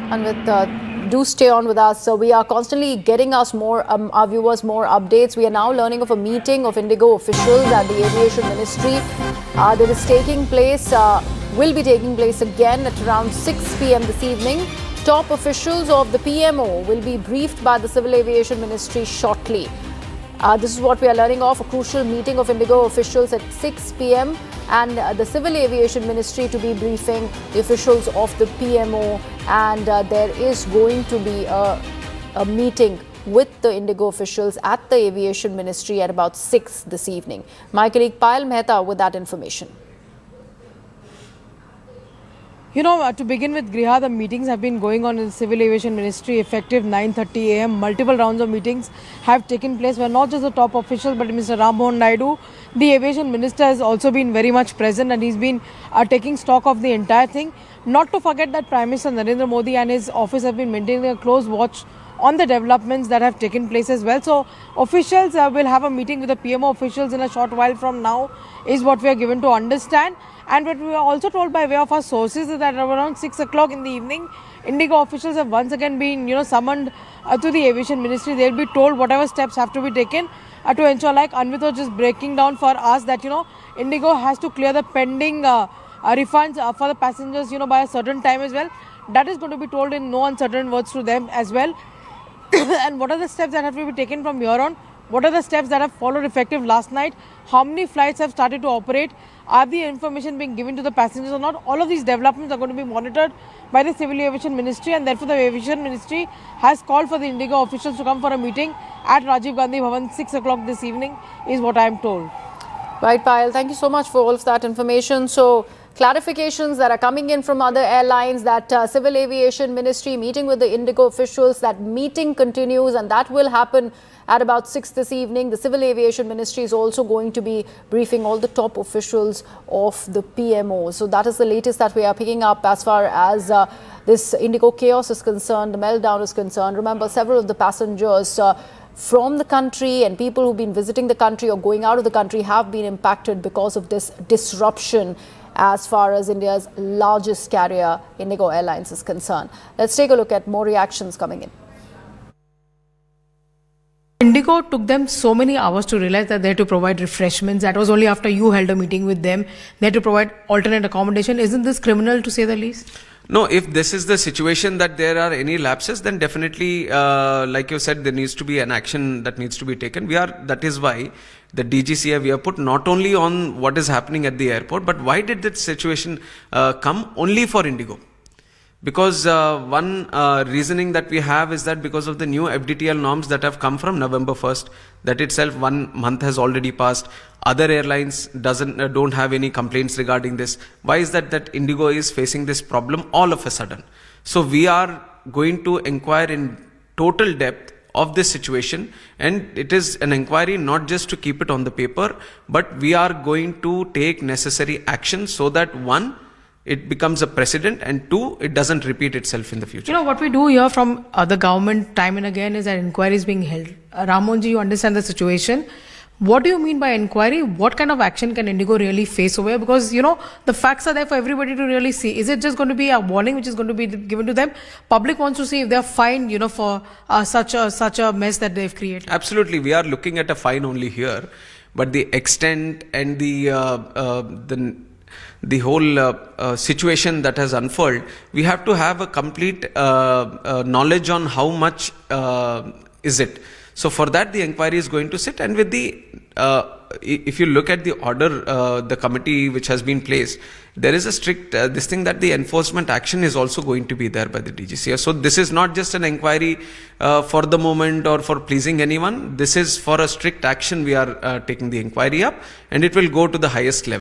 And do stay on with us. So we are constantly getting us our viewers more updates. We are now learning of a meeting of IndiGo officials at the Aviation Ministry that is taking place, will be taking place again at around 6 p.m. this evening. Top officials of the PMO will be briefed by the Civil Aviation Ministry shortly. This is what we are learning of, a crucial meeting of IndiGo officials at 6 p.m. and the Civil Aviation Ministry to be briefing the officials of the PMO, and there is going to be a meeting with the IndiGo officials at the Aviation Ministry at about 6 this evening. My colleague Payal Mehta with that information. You know, to begin with, Griha, the meetings have been going on in the Civil Aviation Ministry effective 9:30 a.m. Multiple rounds of meetings have taken place where not just the top officials but Mr. Ram Mohan Naidu, the Aviation Minister, has also been very much present, and he's been taking stock of the entire thing. Not to forget that Prime Minister Narendra Modi and his office have been maintaining a close watch on the developments that have taken place as well. So officials will have a meeting with the PMO officials in a short while from now, is what we are given to understand. And what we are also told by way of our sources is that around 6 o'clock in the evening, IndiGo officials have once again been summoned to the Aviation Ministry. They will be told whatever steps have to be taken to ensure, like Anvit was just breaking down for us, that IndiGo has to clear the pending refunds for the passengers by a certain time as well. That is going to be told in no uncertain words to them as well. And what are the steps that have to be taken from here on? What are the steps that have followed effective last night? How many flights have started to operate? Are the information being given to the passengers or not? All of these developments are going to be monitored by the Civil Aviation Ministry, and therefore the Aviation Ministry has called for the IndiGo officials to come for a meeting at Rajiv Gandhi Bhavan 6 o'clock this evening, is what I am told. Right, Payal. Thank you so much for all of that information. So, clarifications that are coming in from other airlines, that Civil Aviation Ministry meeting with the IndiGo officials, that meeting continues, and that will happen at about 6 this evening. The Civil Aviation Ministry is also going to be briefing all the top officials of the PMO. So that is the latest that we are picking up as far as this IndiGo chaos is concerned, the meltdown is concerned. Remember, several of the passengers from the country and people who've been visiting the country or going out of the country have been impacted because of this disruption as far as India's largest carrier, IndiGo Airlines, is concerned. Let's take a look at more reactions coming in. IndiGo took them so many hours to realize that they had to provide refreshments. That was only after you held a meeting with them. They had to provide alternate accommodation. Isn't this criminal, to say the least? No, if this is the situation that there are any lapses, then definitely, like you said, there needs to be an action that needs to be taken. That is why the DGCA we have put not only on what is happening at the airport, but why did that situation come only for IndiGo? Because one reasoning that we have is that because of the new FDTL norms that have come from November 1st, that itself 1 month has already passed. Other airlines don't have any complaints regarding this. Why is that IndiGo is facing this problem all of a sudden? So we are going to inquire in total depth of this situation, and it is an inquiry not just to keep it on the paper, but we are going to take necessary action so that one, it becomes a precedent, and two, it doesn't repeat itself in the future. What we do here from the government time and again is that inquiry is being held. Ramonji, you understand the situation. What do you mean by inquiry? What kind of action can IndiGo really face over here? Because, the facts are there for everybody to really see. Is it just going to be a warning which is going to be given to them? Public wants to see if they are fined, for such a mess that they've created. Absolutely. We are looking at a fine only here. But the extent and the whole situation that has unfolded, we have to have a complete knowledge on how much is it. So for that, the inquiry is going to sit, and with the if you look at the order, the committee which has been placed, there is a strict this thing that the enforcement action is also going to be there by the DGCA. So this is not just an inquiry for the moment or for pleasing anyone. This is for a strict action. We are taking the inquiry up, and it will go to the highest level.